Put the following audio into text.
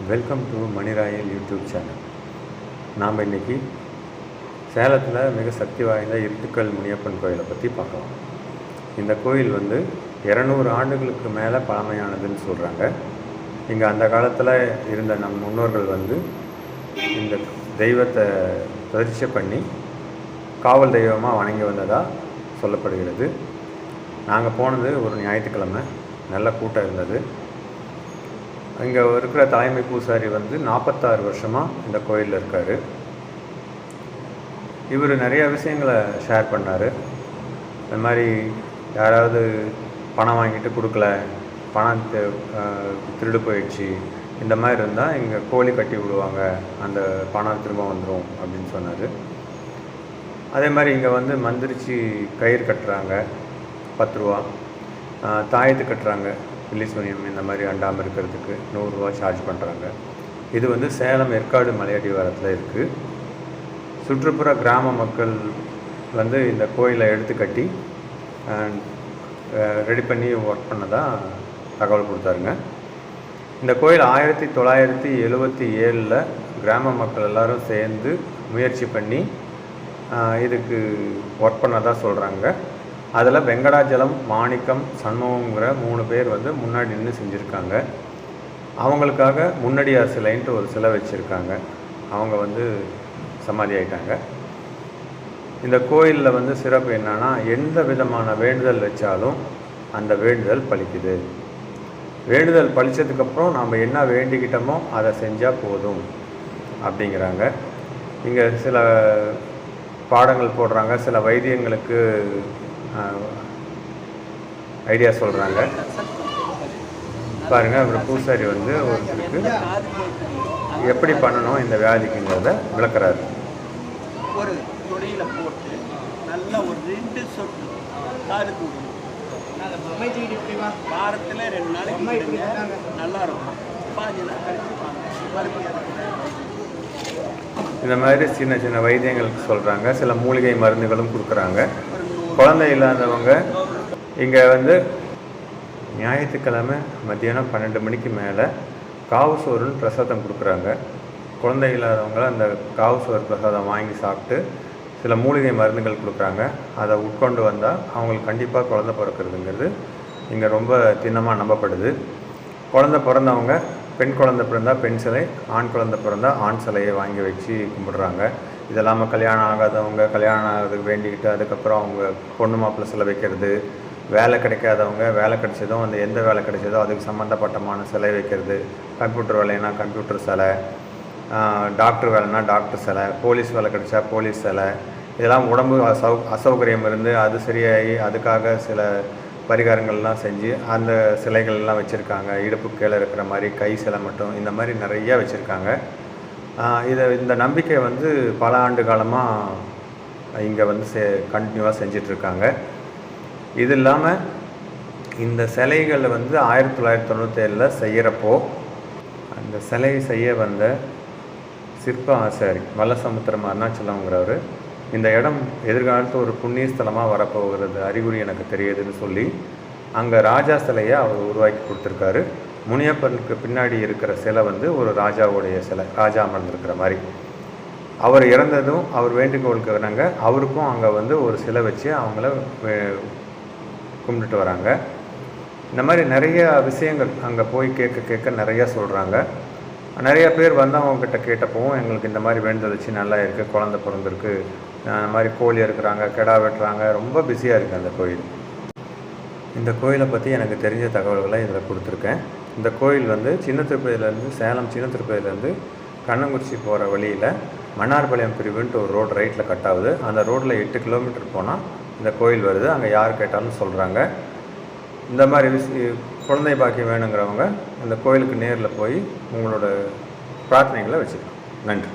Welcome to Maniroyal YouTube channel. நாம் இன்றைக்கி சேலத்தில் மிக சக்தி வாய்ந்த இருட்டுக்கல் முனியப்பன் கோயிலை பற்றி பார்க்கலாம். இந்த கோயில் 200 ஆண்டுகளுக்கு மேலே பழமையானதுன்னு சொல்கிறாங்க. இங்கே அந்த காலத்தில் இருந்த நம் முன்னோர்கள் இந்த தெய்வத்தை பிரதிஷ்டை பண்ணி காவல் தெய்வமாக வணங்கி வந்ததாக சொல்லப்படுகிறது. நாங்கள் போனது ஒரு ஞாயிற்றுக்கிழமை, நல்ல கூட்டம் இருந்தது. இங்கே இருக்கிற தலைமை பூசாரி 46 வருஷமாக இந்த கோயிலில் இருக்கார். இவர் நிறைய விஷயங்களை ஷேர் பண்ணார். இந்த மாதிரி யாராவது பணம் வாங்கிட்டு கொடுக்கல, பணம் திருடு போயிடுச்சு, இந்த மாதிரி இருந்தால் இங்கே கோழி கட்டி விடுவாங்க, அந்த பணம் திரும்ப வந்துடும் அப்படின்னு சொன்னார். அதே மாதிரி இங்கே மந்திரிச்சு கயிறு கட்டுறாங்க, 10 ரூபா, தாயத்து கட்டுறாங்க, பில்லிசூனியம் இந்த மாதிரி அண்டாமல் இருக்கிறதுக்கு 100 ரூபா சார்ஜ் பண்ணுறாங்க. இது சேலம் ஏற்காடு மலையடிவாரத்தில் இருக்குது. சுற்றுப்புற கிராம மக்கள் இந்த கோயிலை எடுத்து கட்டி ரெடி பண்ணி ஒர்க் பண்ணதாக தகவல் கொடுத்தாருங்க. இந்த கோயில் 1977 கிராம மக்கள் எல்லோரும் சேர்ந்து முயற்சி பண்ணி இதுக்கு ஒர்க் பண்ணதாக சொல்கிறாங்க. அதில் வெங்கடாஜலம், மாணிக்கம், சண்முகங்கிற 3 பேர் முன்னாடி நின்று செஞ்சுருக்காங்க. அவங்களுக்காக முன்னடியார் சிலைன்ட்டு ஒரு சிலை வச்சுருக்காங்க. அவங்க சமாதி ஆகிட்டாங்க. இந்த கோயிலில் சிறப்பு என்னன்னா, எந்த விதமான வேண்டுதல் வச்சாலும் அந்த வேண்டுதல் பலிக்குது. வேண்டுதல் பலித்ததுக்கப்புறம் நாம் என்ன வேண்டிக்கிட்டோமோ அதை செஞ்சால் போதும் அப்படிங்கிறாங்க. இங்கே சில பாடங்கள் போடுறாங்க, சில வைத்தியங்களுக்கு ஐடியா சொல்கிறாங்க. பாருங்கள், அப்புறம் பூசாரி ஒருத்தருக்கு எப்படி பண்ணணும் இந்த வியாதிக்குங்கிறத விளக்குறாரு. ஒரு தொடையில போட்டு நல்லா ஒரு 2 சொட்டு காது கூடணும். வாரத்தில் 2 நாளைக்கு நல்லா இருக்கும். இந்த மாதிரி சின்ன சின்ன வைத்தியங்களுக்கு சொல்கிறாங்க. சில மூலிகை மருந்துகளும் கொடுக்குறாங்க. குழந்தை இல்லாதவங்க இங்கே ஞாயிற்றுக்கிழமை மத்தியானம் 12 மணிக்கு மேலே காவு சோறுன்னு பிரசாதம் கொடுக்குறாங்க. குழந்தை இல்லாதவங்க அந்த காவு சோறு பிரசாதம் வாங்கி சாப்பிட்டு சில மூலிகை மருந்துகள் கொடுக்குறாங்க. அதை உட்கொண்டு வந்தால் அவங்களுக்கு கண்டிப்பாக குழந்தை பிறக்கிறதுங்கிறது இங்கே ரொம்ப திண்ணமாக நம்பப்படுது. குழந்தை பிறந்தவங்க பெண் குழந்தை பிறந்தால் பெண் சிலை, ஆண் குழந்தை பிறந்தால் ஆண் சிலையை வாங்கி வச்சு கும்பிடுறாங்க. இது இல்லாமல் கல்யாணம் ஆகாதவங்க கல்யாணம் ஆகிறதுக்கு வேண்டிக்கிட்டு அதுக்கப்புறம் அவங்க பொண்ணு மாப்பிள்ளை சிலை வைக்கிறது, வேலை கிடைக்காதவங்க வேலை கிடைச்சதும் எந்த வேலை கிடைச்சதோ அதுக்கு சம்மந்தப்பட்டமான சிலை வைக்கிறது, கம்ப்யூட்டர் வேலைன்னா கம்ப்யூட்டர் சிலை, டாக்டர் வேலைன்னா டாக்டர் சிலை, போலீஸ் வேலை கிடைச்சா போலீஸ் சிலை, இதெல்லாம் உடம்பு அசௌகரியம் இருந்து அது சரியாகி அதுக்காக சில பரிகாரங்கள்லாம் செஞ்சு அந்த சிலைகள்லாம் வச்சுருக்காங்க. இடுப்பு கீழே இருக்கிற மாதிரி கை சிலை மட்டும், இந்த மாதிரி நிறையா வச்சுருக்காங்க. இந்த நம்பிக்கை பல ஆண்டு காலமாக இங்கே கண்டினியூவாக செஞ்சிட்ருக்காங்க. இது இல்லாமல் இந்த சிலைகள் 1997 செய்கிறப்போ அந்த சிலை செய்ய வந்த சிற்ப ஆசாரி வல்லசமுத்திரம் அருணாச்சலங்கிறவர், இந்த இடம் எதிர்காலத்தில் ஒரு புண்ணிய ஸ்தலமாக வரப்போகிறது அறிகுறி எனக்கு தெரியுதுன்னு சொல்லி அங்கே ராஜா சிலையை அவர் உருவாக்கி கொடுத்துருக்காரு. முனியப்பனுக்கு பின்னாடி இருக்கிற சிலை ஒரு ராஜாவுடைய சிலை, ராஜா அமர்ந்திருக்கிற மாதிரி. அவர் இறந்ததும் அவர் வேண்டுகோளுக்கு வராங்க, அவருக்கும் அங்கே ஒரு சிலை வச்சு அவங்கள கும்பிட்டுட்டு வராங்க. இந்த மாதிரி நிறைய விஷயங்கள் அங்கே போய் கேட்க நிறையா சொல்கிறாங்க. நிறைய பேர் அவங்கக்கிட்ட கேட்டப்பவும் எங்களுக்கு இந்த மாதிரி வேண்டுதல் வச்சு நல்லா இருக்குது, குழந்தை பிறந்திருக்கு, இந்த மாதிரி கோழி இருக்கிறாங்க, கிடா வெட்டுறாங்க, ரொம்ப பிஸியாக இருக்குது அந்த கோயில். இந்த கோயிலை பற்றி எனக்கு தெரிஞ்ச தகவல்களை இதில் கொடுத்துருக்கேன். இந்த கோயில் சின்ன திருப்பதியிலேருந்து சேலம் சின்ன திருப்பதியிலேருந்து கண்ணங்குறிச்சி போகிற வழியில் மன்னார்பாளையம் பிரிவுன்ட்டு ஒரு ரோடு ரைட்டில் கட் ஆகுது. அந்த ரோட்டில் 8 கிலோமீட்டர் போனால் இந்த கோயில் வருது. அங்கே யார் கேட்டாலும் சொல்கிறாங்க. இந்த மாதிரி குழந்தை பாக்கியம் வேணுங்கிறவங்க இந்த கோயிலுக்கு நேரில் போய் உங்களோட பிரார்த்தனைகளை வச்சுக்கலாம். நன்றி.